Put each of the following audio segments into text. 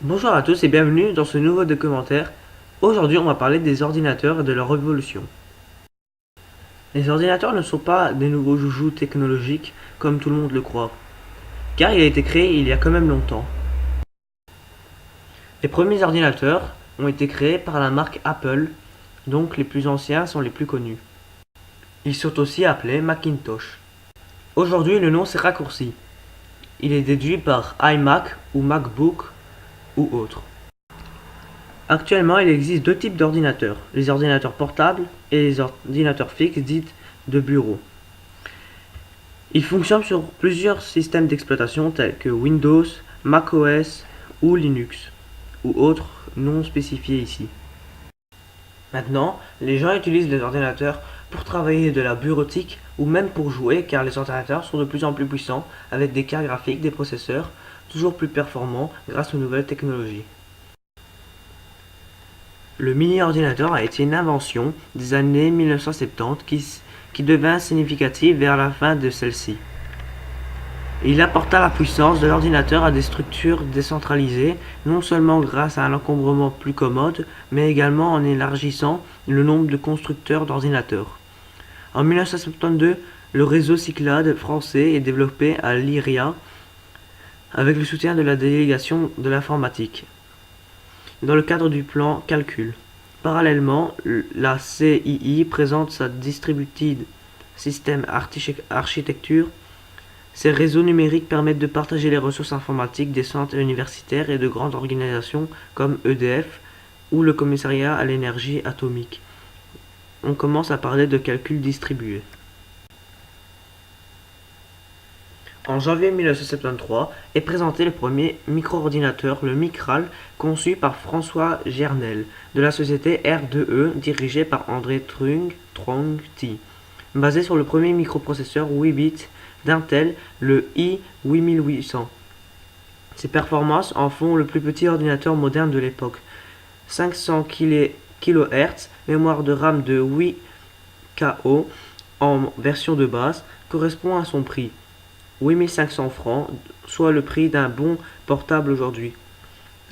Bonjour à tous et bienvenue dans ce nouveau documentaire. Aujourd'hui, on va parler des ordinateurs et de leur évolution. Les ordinateurs ne sont pas des nouveaux joujoux technologiques comme tout le monde le croit, car il a été créé il y a quand même longtemps. Les premiers ordinateurs ont été créés par la marque Apple, donc les plus anciens sont les plus connus. Ils sont aussi appelés Macintosh. Aujourd'hui, le nom s'est raccourci. Il est déduit par iMac ou MacBook ou autre. Actuellement, il existe deux types d'ordinateurs, les ordinateurs portables et les ordinateurs fixes dits de bureau. Ils fonctionnent sur plusieurs systèmes d'exploitation tels que Windows, macOS ou Linux, ou autres non spécifiés ici. Maintenant, les gens utilisent les ordinateurs pour travailler de la bureautique ou même pour jouer car les ordinateurs sont de plus en plus puissants avec des cartes graphiques, des processeurs toujours plus performants grâce aux nouvelles technologies. Le mini-ordinateur a été une invention des années 1970 qui devint significative vers la fin de celle-ci. Il apporta la puissance de l'ordinateur à des structures décentralisées, non seulement grâce à un encombrement plus commode, mais également en élargissant le nombre de constructeurs d'ordinateurs. En 1972, le réseau Cyclade français est développé à Lyria avec le soutien de la délégation de l'informatique, dans le cadre du plan Calcul. Parallèlement, la CII présente sa Distributed System Architecture. Ces réseaux numériques permettent de partager les ressources informatiques des centres universitaires et de grandes organisations comme EDF ou le Commissariat à l'énergie atomique. On commence à parler de calcul distribué. En janvier 1973 est présenté le premier micro-ordinateur, le Micral, conçu par François Gernel, de la société R2E, dirigée par André Trung Thi, basé sur le premier microprocesseur 8 bits d'Intel, le i8800. Ses performances en font le plus petit ordinateur moderne de l'époque. 500 kHz, mémoire de RAM de 8 KO en version de base, correspond à son prix. 8500 francs, soit le prix d'un bon portable aujourd'hui.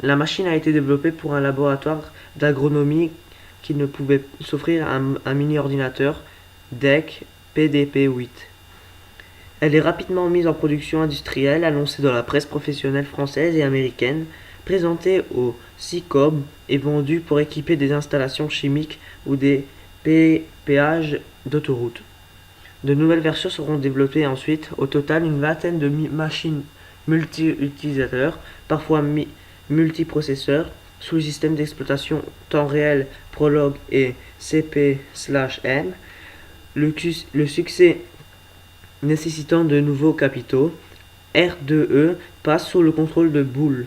La machine a été développée pour un laboratoire d'agronomie qui ne pouvait s'offrir un mini-ordinateur DEC PDP-8. Elle est rapidement mise en production industrielle, annoncée dans la presse professionnelle française et américaine, présentée au CICOB et vendue pour équiper des installations chimiques ou des péages d'autoroute. De nouvelles versions seront développées ensuite, au total une vingtaine de machines multi-utilisateurs, parfois multiprocesseurs, sous le système d'exploitation temps réel Prolog et CP/M. Le succès nécessitant de nouveaux capitaux, R2E passe sous le contrôle de Boulle.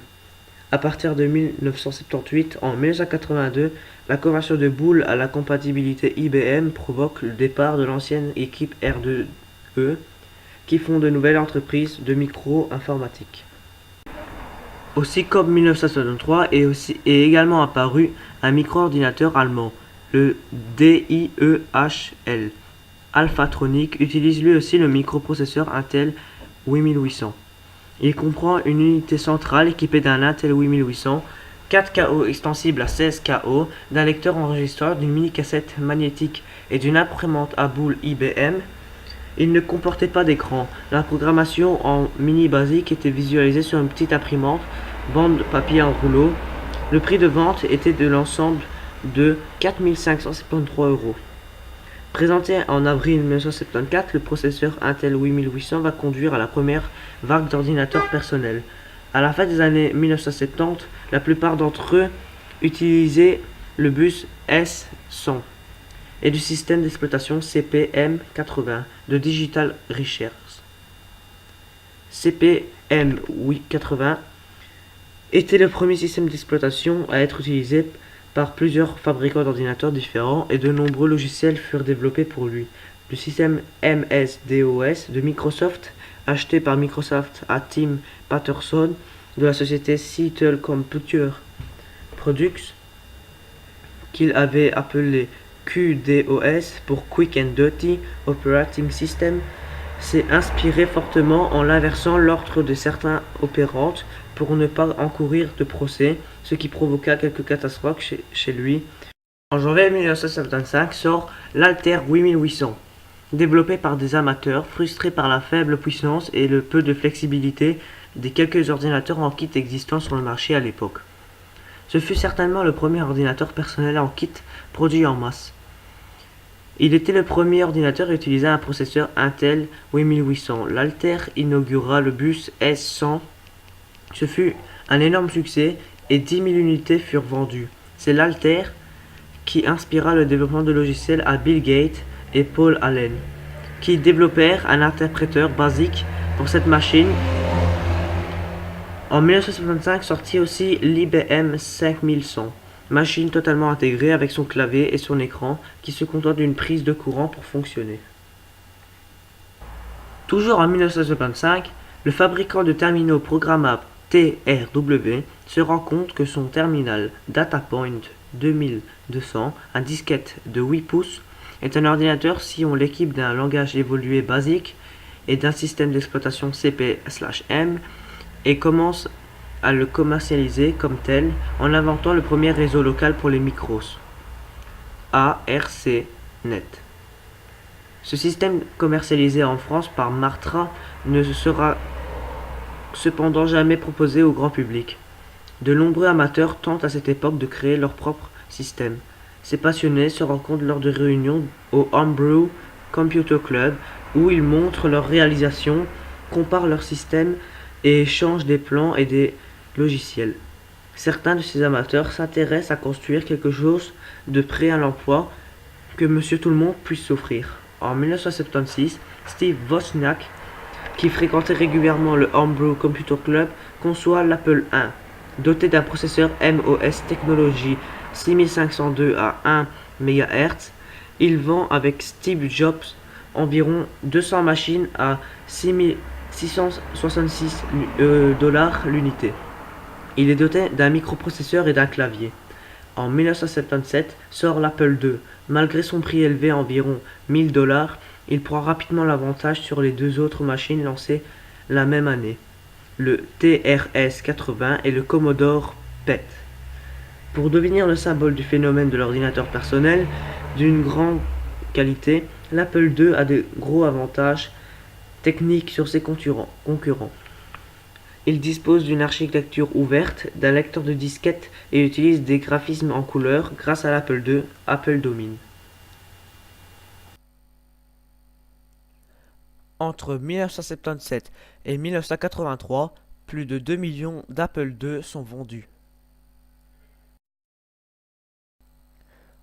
À partir de 1978, en 1982, la conversion de Boulle à la compatibilité IBM provoque le départ de l'ancienne équipe R2E, qui fonde de nouvelles entreprises de micro-informatique. Au CICOB 1963 est également apparu un micro-ordinateur allemand, le DIEHL. Alphatronic utilise lui aussi le microprocesseur Intel 8800. Il comprend une unité centrale équipée d'un Intel 8800, 4 KO extensible à 16 KO, d'un lecteur enregistreur, d'une mini-cassette magnétique et d'une imprimante à boule IBM. Il ne comportait pas d'écran. La programmation en mini basique était visualisée sur une petite imprimante, bande papier en rouleau. Le prix de vente était de l'ensemble de 4 573 €. Présenté en avril 1974, le processeur Intel 8800 va conduire à la première vague d'ordinateurs personnels. À la fin des années 1970, la plupart d'entre eux utilisaient le bus S100 et du système d'exploitation CP/M80 de Digital Research. CP/M80 était le premier système d'exploitation à être utilisé par plusieurs fabricants d'ordinateurs différents et de nombreux logiciels furent développés pour lui. Le système MS-DOS de Microsoft, acheté par Microsoft à Tim Patterson de la société Seattle Computer Products, qu'il avait appelé QDOS pour Quick and Dirty Operating System, s'est inspiré fortement en inversant l'ordre de certains opérandes pour ne pas encourir de procès, ce qui provoqua quelques catastrophes chez lui. En janvier 1975 sort l'Alter 8800, développé par des amateurs frustrés par la faible puissance et le peu de flexibilité des quelques ordinateurs en kit existants sur le marché à l'époque. Ce fut certainement le premier ordinateur personnel en kit produit en masse. Il était le premier ordinateur à utiliser un processeur Intel 8800. L'Alter inaugura le bus S100. Ce fut un énorme succès et 10 000 unités furent vendues. C'est l'Alter qui inspira le développement de logiciels à Bill Gates et Paul Allen, qui développèrent un interpréteur basique pour cette machine. En 1975 sortit aussi l'IBM 5100, machine totalement intégrée avec son clavier et son écran qui se contente d'une prise de courant pour fonctionner. Toujours en 1975, le fabricant de terminaux programmables TRW se rend compte que son terminal DataPoint 2200, un disquette de 8 pouces, est un ordinateur si on l'équipe d'un langage évolué basique et d'un système d'exploitation CP/M et commence à le commercialiser comme tel en inventant le premier réseau local pour les micros, ARCnet. Ce système commercialisé en France par Martra ne sera cependant jamais proposé au grand public. De nombreux amateurs tentent à cette époque de créer leur propre système. Ces passionnés se rencontrent lors de réunions au Homebrew Computer Club où ils montrent leurs réalisations, comparent leurs systèmes et échangent des plans et des logiciels. Certains de ces amateurs s'intéressent à construire quelque chose de prêt à l'emploi que Monsieur Tout-le-Monde puisse s'offrir. En 1976, Steve Wozniak, qui fréquentait régulièrement le Homebrew Computer Club, conçoit l'Apple I, doté d'un processeur MOS Technology 6502 à 1 MHz. Il vend avec Steve Jobs environ 200 machines à 666 $ l'unité. Il est doté d'un microprocesseur et d'un clavier. En 1977 sort l'Apple II. Malgré son prix élevé environ 1000 $, il prend rapidement l'avantage sur les deux autres machines lancées la même année, le TRS-80 et le Commodore PET. Pour devenir le symbole du phénomène de l'ordinateur personnel d'une grande qualité, l'Apple II a de gros avantages techniques sur ses concurrents. Il dispose d'une architecture ouverte, d'un lecteur de disquettes et utilise des graphismes en couleur. Grâce à l'Apple II, Apple domine. Entre 1977 et 1983, plus de 2 millions d'Apple II sont vendus.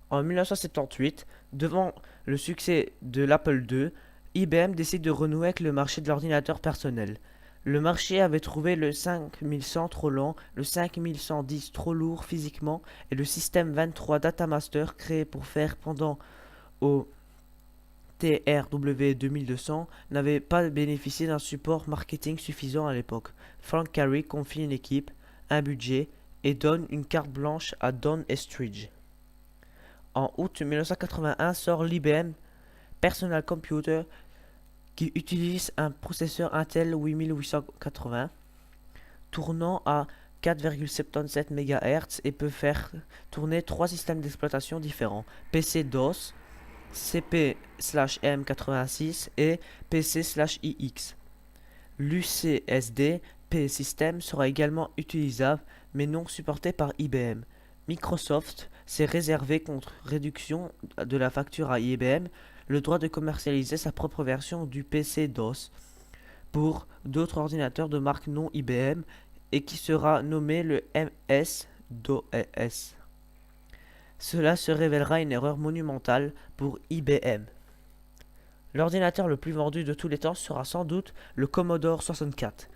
En 1978, devant le succès de l'Apple II, IBM décide de renouer avec le marché de l'ordinateur personnel. Le marché avait trouvé le 5100 trop lent, le 5110 trop lourd physiquement et le système 23 Datamaster créé pour faire pendant au TRW 2200 n'avait pas bénéficié d'un support marketing suffisant à l'époque. Frank Carey confie une équipe, un budget et donne une carte blanche à Don Estridge. En août 1981 sort l'IBM Personal Computer qui utilise un processeur Intel 8880 tournant à 4,77 MHz et peut faire tourner trois systèmes d'exploitation différents, PC-DOS, CP/M86 et PC/IX. L'UCSD P-System sera également utilisable mais non supporté par IBM. Microsoft s'est réservé contre réduction de la facture à IBM le droit de commercialiser sa propre version du PC-DOS pour d'autres ordinateurs de marque non IBM et qui sera nommé le MS-DOS. Cela se révélera une erreur monumentale pour IBM. L'ordinateur le plus vendu de tous les temps sera sans doute le Commodore 64.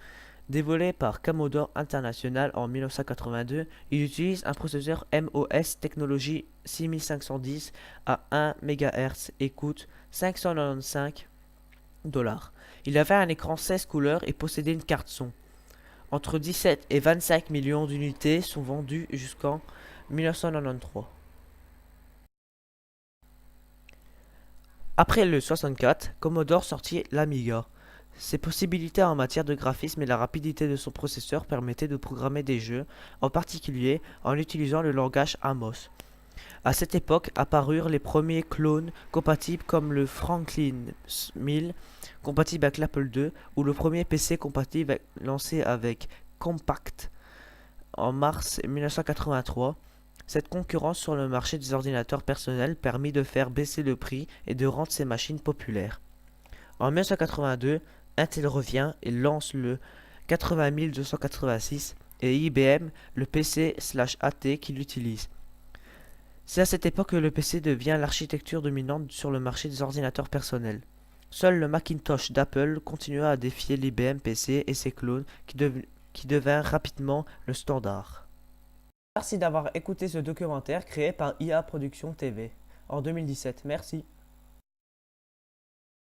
Dévoilé par Commodore International en 1982, il utilise un processeur MOS Technology 6510 à 1 MHz et coûte 595 $. Il avait un écran 16 couleurs et possédait une carte son. Entre 17 et 25 millions d'unités sont vendues jusqu'en 1993. Après le 64, Commodore sortit l'Amiga. Ses possibilités en matière de graphisme et la rapidité de son processeur permettaient de programmer des jeux, en particulier en utilisant le langage Amos. À cette époque apparurent les premiers clones compatibles comme le Franklin 1000 compatible avec l'Apple II ou le premier PC compatible lancé avec Compaq en mars 1983. Cette concurrence sur le marché des ordinateurs personnels permit de faire baisser le prix et de rendre ces machines populaires. En 1982, Intel revient et lance le 80286 et IBM le PC/AT qu'il utilise. C'est à cette époque que le PC devient l'architecture dominante sur le marché des ordinateurs personnels. Seul le Macintosh d'Apple continua à défier l'IBM PC et ses clones qui devinrent rapidement le standard. Merci d'avoir écouté ce documentaire créé par IA Production TV en 2017. Merci.